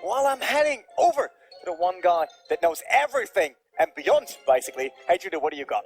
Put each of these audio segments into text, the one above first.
while I'm heading over to the one guy that knows everything and beyond, basically. Hey Judo, what do you got?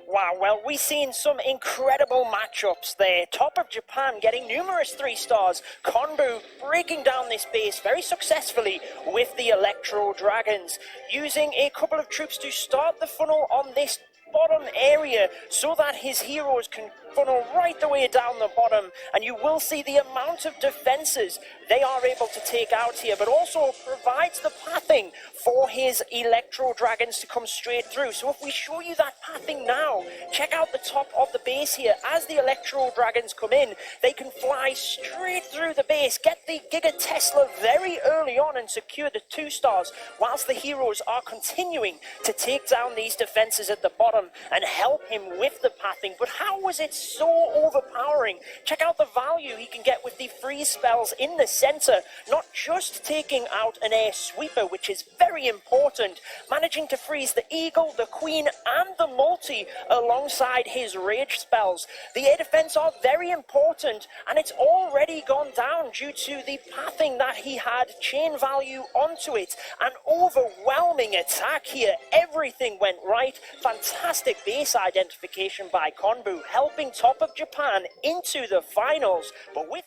Wow, well, we've seen some incredible matchups there. Top of Japan getting numerous 3 stars. Konbu breaking down this base very successfully with the Electro Dragons, using a couple of troops to start the funnel on this bottom area so that his heroes can funnel right the way down the bottom, and you will see the amount of defenses they are able to take out here, but also provides the pathing for his Electro Dragons to come straight through. So if we show you that pathing now, check out the top of the base here. As the Electro Dragons come in, they can fly straight through the base, get the Giga Tesla very early on and secure the 2 stars, whilst the heroes are continuing to take down these defenses at the bottom and help him with the pathing. But how was it so overpowering? Check out the value he can get with the freeze spells in the center, not just taking out an air sweeper, which is very important, managing to freeze the eagle, the queen, and the multi alongside his rage spells. The air defense are very important, and it's already gone down due to the pathing that he had chain value onto it. An overwhelming attack here. Everything went right. Fantastic base identification by Konbu, helping Top of Japan into the finals. But with...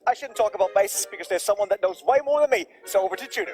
I shouldn't talk about bases because there's someone that knows way more than me, so over to Judo.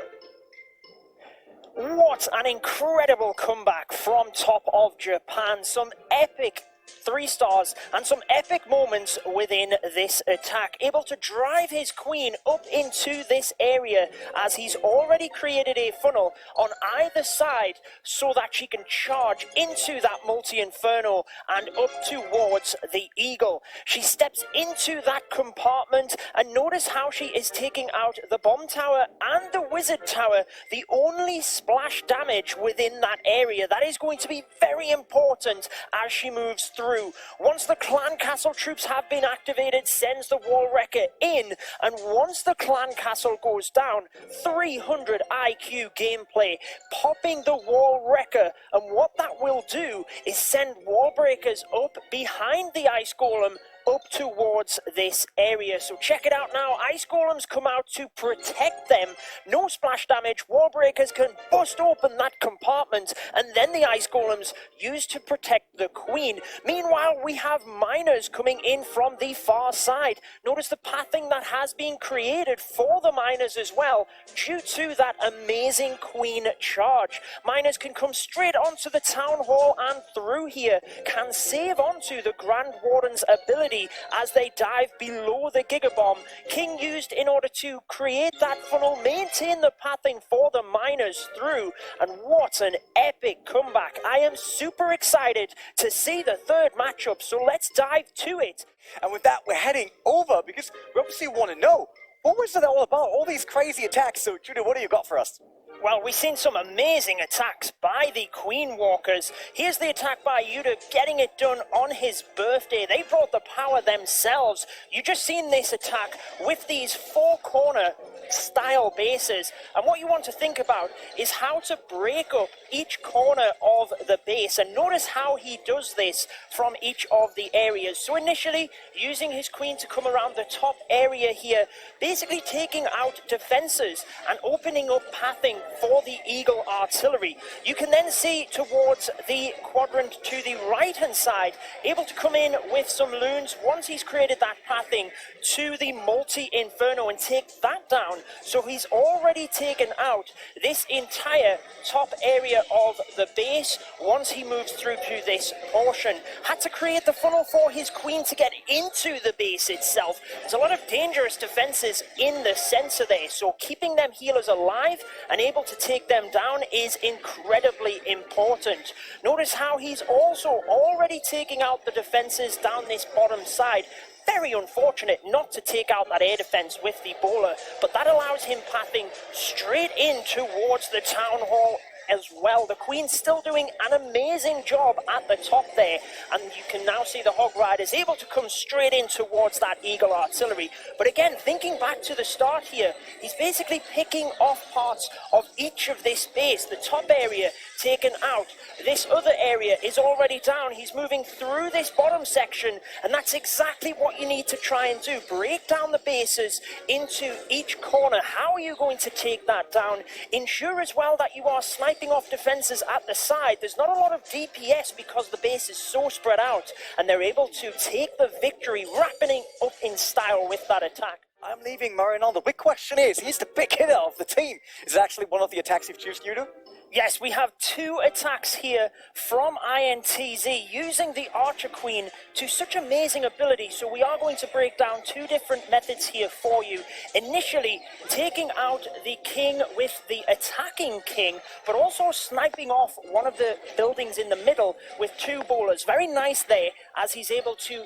What an incredible comeback from Top of Japan. Some epic 3 stars and some epic moments within this attack, able to drive his queen up into this area as he's already created a funnel on either side so that she can charge into that multi-inferno and up towards the eagle. She steps into that compartment, and notice how she is taking out the bomb tower and the wizard tower, the only splash damage within that area. That is going to be very important as she moves through. Once the clan castle troops have been activated, sends the wall wrecker in, and once the clan castle goes down, 300 IQ gameplay, popping the wall wrecker, and what that will do is send wall breakers up behind the ice golem up towards this area. So check it out now. Ice golems come out to protect them. No splash damage. Wall breakers can bust open that compartment, and then the ice golems used to protect the queen. Meanwhile, we have miners coming in from the far side. Notice the pathing that has been created for the miners as well due to that amazing queen charge. Miners can come straight onto the town hall and through here, can save onto the Grand Warden's ability as they dive below the Gigabomb. King used in order to create that funnel, maintain the pathing for the miners through, and what an epic comeback. I am super excited to see the 3rd matchup, so let's dive to it. And with that, we're heading over because we obviously want to know, what was it all about? All these crazy attacks. So Judo, what do you got for us? Well, we've seen some amazing attacks by the Queen Walkers. Here's the attack by Yuta, getting it done on his birthday. They brought the power themselves. You just seen this attack with these 4-corner style bases, and what you want to think about is how to break up each corner of the base, and notice how he does this from each of the areas. So initially using his queen to come around the top area here, basically taking out defenses and opening up pathing for the Eagle artillery. You can then see towards the quadrant to the right hand side, able to come in with some loons once he's created that pathing to the multi-inferno and take that down. So he's already taken out this entire top area of the base once he moves through to this portion. Had to create the funnel for his queen to get into the base itself. There's a lot of dangerous defenses in the center there, so keeping them healers alive and able to take them down is incredibly important. Notice how he's also already taking out the defenses down this bottom side. Very unfortunate not to take out that air defense with the bowler, but that allows him pathing straight in towards the town hall as well. The Queen's still doing an amazing job at the top there, and you can now see the Hog Riders able to come straight in towards that Eagle artillery. But again, thinking back to the start here, he's basically picking off parts of each of this base. The top area taken out, this other area is already down. He's moving through this bottom section, and that's exactly what you need to try and do. Break down the bases into each corner. How are you going to take that down? Ensure as well that you are sniping off defenses at the side. There's not a lot of DPS because the base is so spread out, and they're able to take the victory, wrapping up in style with that attack. I'm leaving Murray on. The big question is, he's the big hitter of the team. Is it actually one of the attacks you've chosen, Judo? Yes, we have two attacks here from INTZ using the Archer Queen to such amazing ability. So we are going to break down two different methods here for you. Initially, taking out the King with the attacking King, but also sniping off one of the buildings in the middle with two bowlers. Very nice there, as he's able to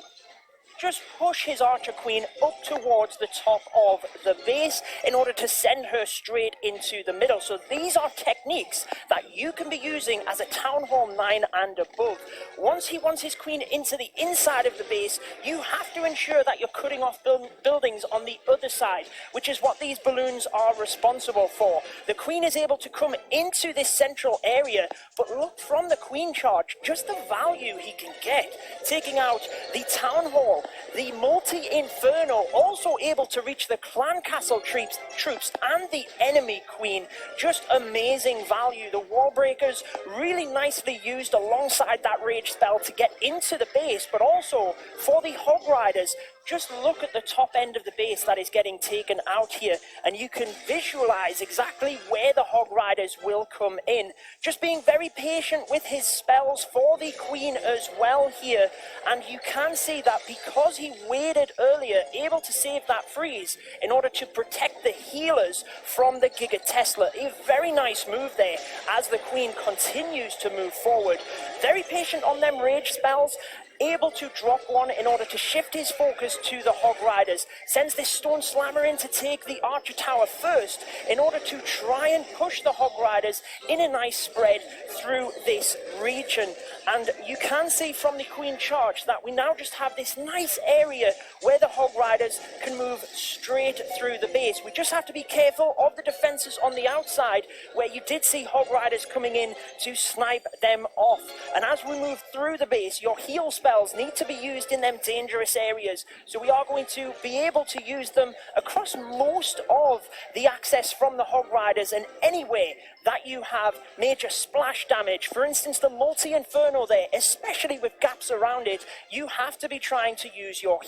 just push his Archer Queen up towards the top of the base in order to send her straight into the middle. So these are techniques that you can be using as a Town Hall 9 and above. Once he wants his Queen into the inside of the base, you have to ensure that you're cutting off buildings on the other side, which is what these balloons are responsible for. The Queen is able to come into this central area, but look, from the Queen charge, just the value he can get, taking out the Town Hall, the multi-inferno, also able to reach the clan castle troops and the enemy Queen. Just amazing value. The wall breakers really nicely used alongside that rage spell to get into the base, but also for the Hog Riders. Just look at the top end of the base that is getting taken out here, and you can visualize exactly where the Hog Riders will come in. Just being very patient with his spells for the Queen as well here, and you can see that because he waited earlier, able to save that freeze in order to protect the healers from the Giga Tesla. A very nice move there as the Queen continues to move forward. Very patient on them rage spells, able to drop one in order to shift his focus to the Hog Riders. Sends this Stone Slammer in to take the Archer Tower first in order to try and push the Hog Riders in a nice spread through this region. And you can see from the Queen charge that we now just have this nice area where the Hog Riders can move straight through the base. We just have to be careful of the defenses on the outside, where you did see Hog Riders coming in to snipe them off. And as we move through the base, your heal spells need to be used in them dangerous areas. So we are going to be able to use them across most of the access from the Hog Riders, and anywhere that you have major splash damage. For instance, the multi-inferno there, especially with gaps around it, you have to be trying to use your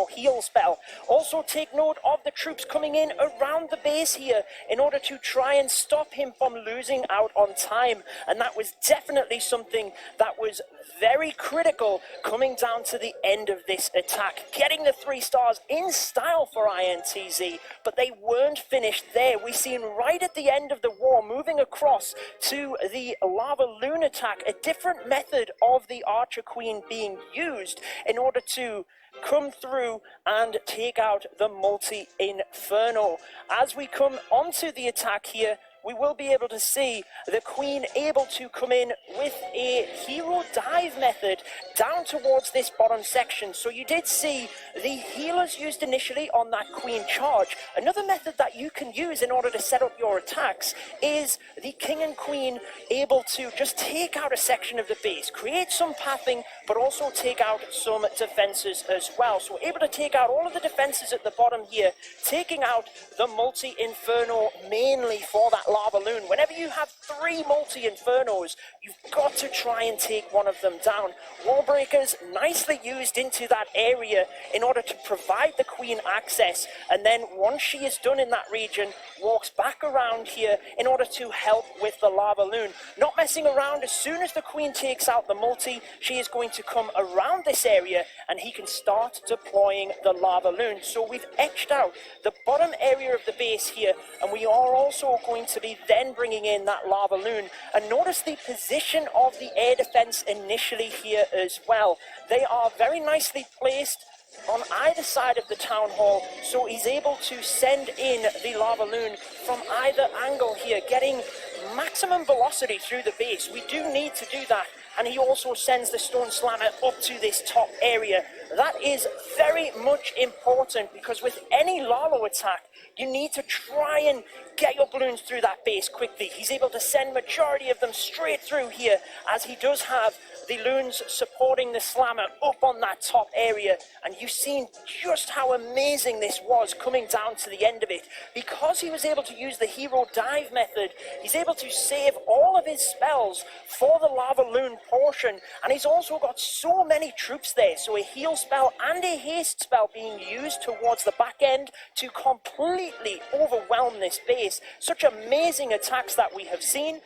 heal spell. Also take note of the troops coming in around the base here in order to try and stop him from losing out on time. And that was definitely something that was very critical coming down to the end of this attack. Getting the 3 stars in style for INTZ, but they weren't finished there. We seen right at the end of the war, moving across to the LavaLoon attack, a different method of the Archer Queen being used in order to come through and take out the multi-inferno. As we come onto the attack here, we will be able to see the Queen able to come in with a hero dive method down towards this bottom section. So you did see the healers used initially on that Queen charge. Another method that you can use in order to set up your attacks is the King and Queen able to just take out a section of the base, create some pathing, but also take out some defenses as well. So able to take out all of the defenses at the bottom here, taking out the multi-inferno mainly for that LavaLoon. Whenever you have 3 multi-infernos, you've got to try and take one of them down. Wall breakers nicely used into that area in order to provide the Queen access, and then once she is done in that region, walks back around here in order to help with the LavaLoon. Not messing around. As soon as the Queen takes out the multi, she is going to come around this area and he can start deploying the LavaLoon. So we've etched out the bottom area of the base here, and we are also going to be then bringing in that LavaLoon. And notice the position of the air defense initially here as well. They are very nicely placed on either side of the town hall, so he's able to send in the LavaLoon from either angle here, getting maximum velocity through the base. We do need to do that. And he also sends the Stone Slammer up to this top area. That is very much important because with any Lalo attack, you need to try and get your balloons through that base quickly. He's able to send majority of them straight through here, as he does have the loons supporting the slammer up on that top area. And you've seen just how amazing this was coming down to the end of it. Because he was able to use the hero dive method, he's able to save all of his spells for the LavaLoon portion. And he's also got so many troops there, so a heal spell and a haste spell being used towards the back end to completely overwhelm this base. Such amazing attacks that we have seen.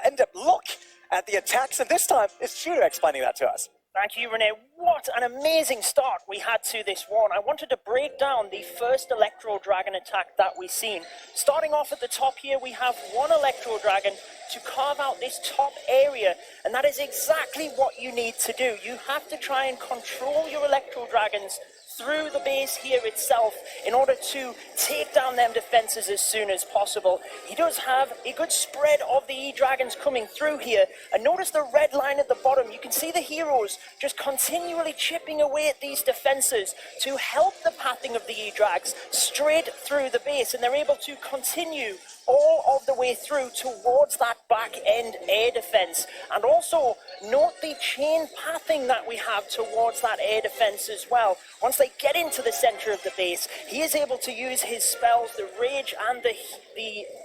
End up look at the attacks, and this time it's Judo explaining that to us. Thank you, Renee. What an amazing start we had to this one. I wanted to break down the first Electro Dragon attack that we've seen. Starting off at the top here, we have one Electro Dragon to carve out this top area, and that is exactly what you need to do. You have to try and control your Electro Dragons through the base here itself in order to take down them defenses as soon as possible. He does have a good spread of the E-Dragons coming through here, and notice the red line at the bottom. You can see the heroes just continually chipping away at these defenses to help the pathing of the E-Drags straight through the base, and they're able to continue all of the way through towards that back end air defense. And also note the chain pathing that we have towards that air defense as well. Once they get into the center of the base, he is able to use his spells, the rage and the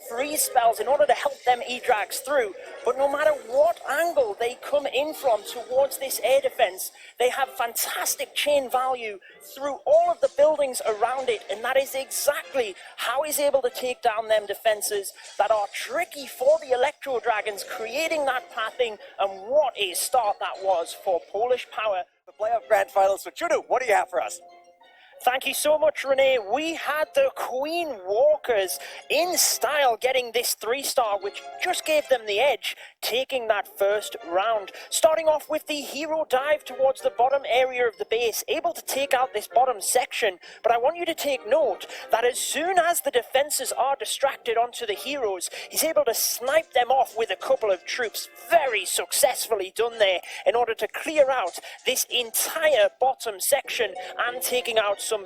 freeze spells, in order to help them E-Drags through. But no matter what angle they come in from towards this air defense, they have fantastic chain value through all of the buildings around it, and that is exactly how he's able to take down them defenses that are tricky for the Electro Dragons, creating that pathing. And what a start that was for Polish Power. The playoff grand finals. So Judo, what do you have for us? Thank you so much, Renee. We had the Queen Walkers in style getting this 3-star, which just gave them the edge, taking that first round. Starting off with the hero dive towards the bottom area of the base, able to take out this bottom section. But I want you to take note that as soon as the defenses are distracted onto the heroes, he's able to snipe them off with a couple of troops. Very successfully done there in order to clear out this entire bottom section and taking out some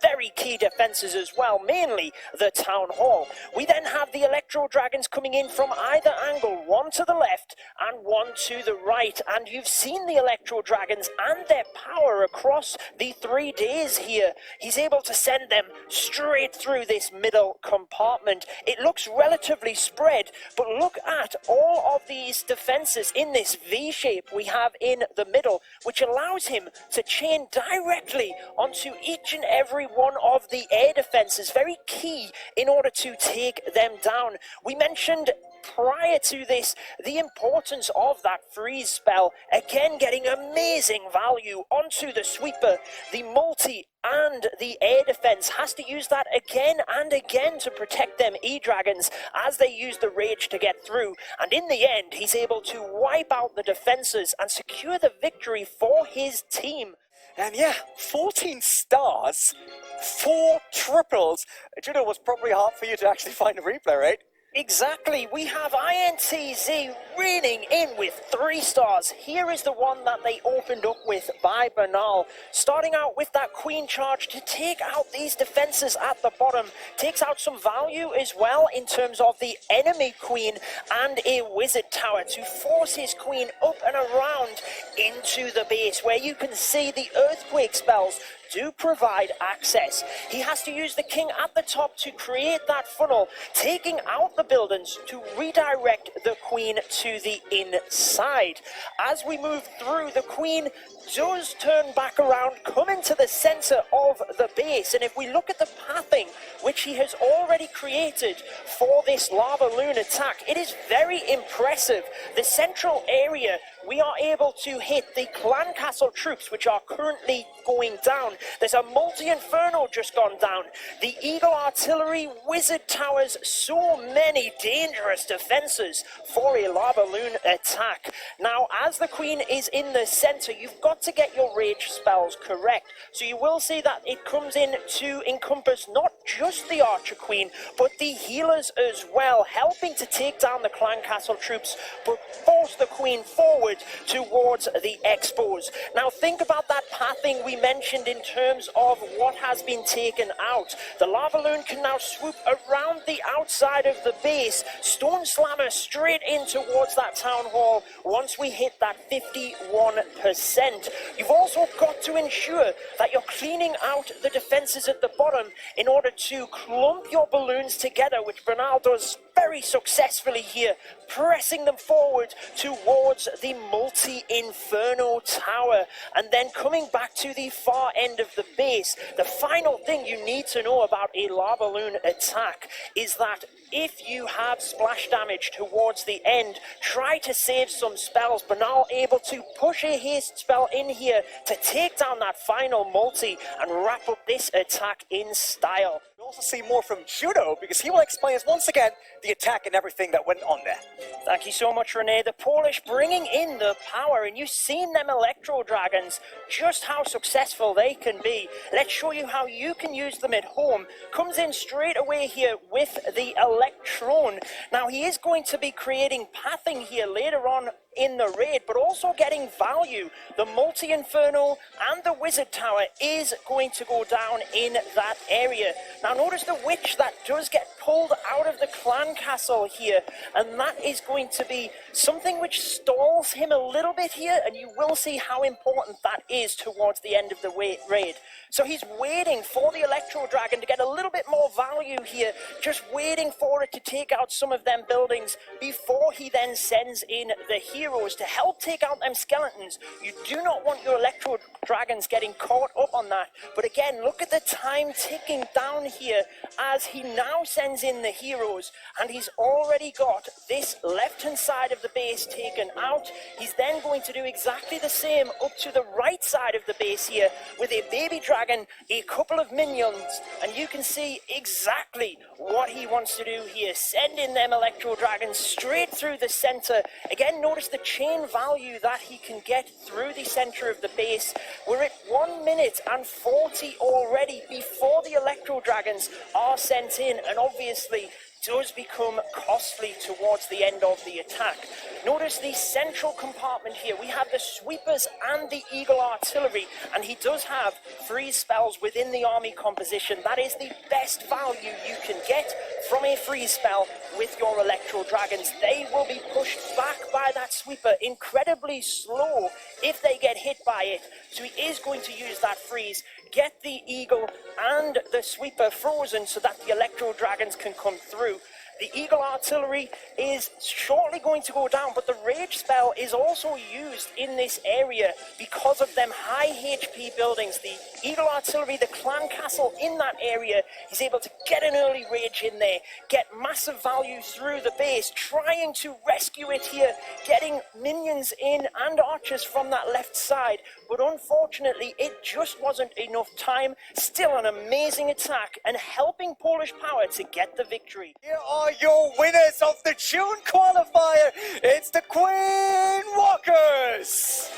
very key defenses as well, mainly the Town Hall. We then have the Electro Dragons coming in from either angle, one to the left and one to the right. And you've seen the Electro Dragons and their power across the 3 days here. He's able to send them straight through this middle compartment. It looks relatively spread, but look at all of these defenses in this V shape we have in the middle, which allows him to chain directly onto each and every one of the air defenses. Very key in order to take them down. We mentioned prior to this the importance of that freeze spell, again getting amazing value onto the sweeper. The multi and the air defense has to use that again and again to protect them E-Dragons as they use the rage to get through. And in the end, he's able to wipe out the defenses and secure the victory for his team. And yeah, 14 stars, 4 triples. Judo, was probably hard for you to actually find a replay, right? Exactly. We have INTZ reigning in with 3 stars. Here is the one that they opened up with by Bernal. Starting out with that Queen charge to take out these defenses at the bottom. Takes out some value as well in terms of the enemy Queen and a Wizard Tower to force his Queen up and around into the base, where you can see the Earthquake spells do provide access. He has to use the King at the top to create that funnel, taking out the buildings to redirect the Queen to the inside. As we move through, the Queen does turn back around, come into the center of the base, and if we look at the pathing which he has already created for this LavaLoon attack, it is very impressive. The central area, we are able to hit the Clan Castle troops, which are currently going down, There's a multi-inferno just gone down. The Eagle Artillery, Wizard Towers, so many dangerous defenses for a LavaLoon attack. Now, as the Queen is in the center, you've got to get your rage spells correct. So you will see that it comes in to encompass not just the Archer Queen, but the healers as well, helping to take down the Clan Castle troops, but force the Queen forward towards the Expos. Now, think about that pathing we mentioned in terms of what has been taken out. The LavaLoon can now swoop around the outside of the base, Stone Slammer straight in towards that Town Hall once we hit that 51%. You've also got to ensure that you're cleaning out the defenses at the bottom in order to clump your balloons together, which Bernal does very successfully here, pressing them forward towards the multi-inferno tower, and then coming back to the far end of the base. The final thing you need to know about a LavaLoon attack is that if you have splash damage towards the end, try to save some spells. Bernal able to push a haste spell in here to take down that final multi and wrap up this attack in style. We'll also see more from Judo, because he will explain us once again the attack and everything that went on there. Thank you so much, Renee. The Polish bringing in the power, and you've seen them Electro Dragons, just how successful they can be. Let's show you how you can use them at home. Comes in straight away here with the Electron. Now, he is going to be creating pathing here later on in the raid, but also getting value. The multi-inferno and the wizard tower is going to go down in that area. Now, notice the witch that does get pulled out of the clan castle here, and that is going to be something which stalls him a little bit here, and you will see how important that is towards the end of the raid. So he's waiting for the Electro Dragon to get a little bit more value here, just waiting for it to take out some of them buildings before he then sends in the heroes to help take out them skeletons. You do not want your Electro Dragons getting caught up on that. But again, look at the time ticking down here as he now sends in the heroes, and he's already got this left-hand side of the base taken out. He's then going to do exactly the same up to the right side of the base here with a baby dragon, a couple of minions, and you can see exactly what he wants to do here. Send in them Electro Dragons straight through the center. Again, notice the chain value that he can get through the center of the base. We're at 1 minute and 40 already before the Electro Dragons are sent in, and obviously does become costly towards the end of the attack. Notice the central compartment here. We have the sweepers and the Eagle Artillery, and he does have freeze spells within the army composition. That is the best value you can get from a freeze spell with your Electro Dragons. They will be pushed back by that sweeper incredibly slow if they get hit by it. So he is going to use that freeze, get the Eagle and the sweeper frozen so that the Electro Dragons can come through. The Eagle Artillery is shortly going to go down, but the Rage spell is also used in this area because of them high HP buildings. The Eagle Artillery, the clan castle in that area, is able to get an early Rage in there, get massive value through the base, trying to rescue it here, getting minions in and archers from that left side. But unfortunately, it just wasn't enough time. Still an amazing attack and helping Polish Power to get the victory. Here are your winners of the June Qualifier. It's the Queen Walkers.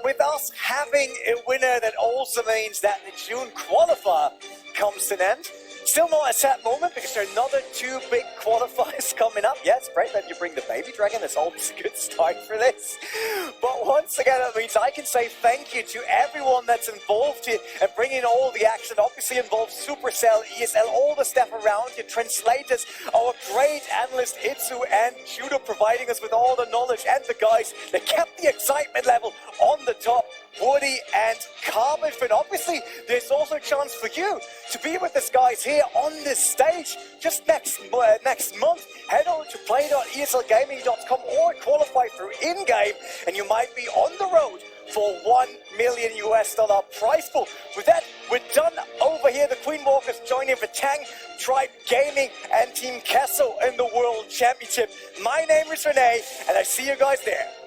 With us having a winner, that also means that the June Qualifier comes to an end. Still not a sad moment because there are another 2 big qualifiers coming up. Yeah, it's great that you bring the baby dragon. That's always a good start for this. But once again, that means I can say thank you to everyone that's involved here and bringing all the action. Obviously involves Supercell, ESL, all the staff around you, translators, our great analyst Itsu and Judo providing us with all the knowledge, and the guys that kept the excitement level on the top, Woody and Carmen. But obviously, there's also a chance for you to be with these guys here on this stage just next month. Head over to play.eslgaming.com or qualify through in-game, and you might be on the road for $1 million prize pool. With that, we're done over here. The Queen Walkers joining for Tang, Tribe Gaming, and Team Kessel in the World Championship. My name is Renee, and I see you guys there.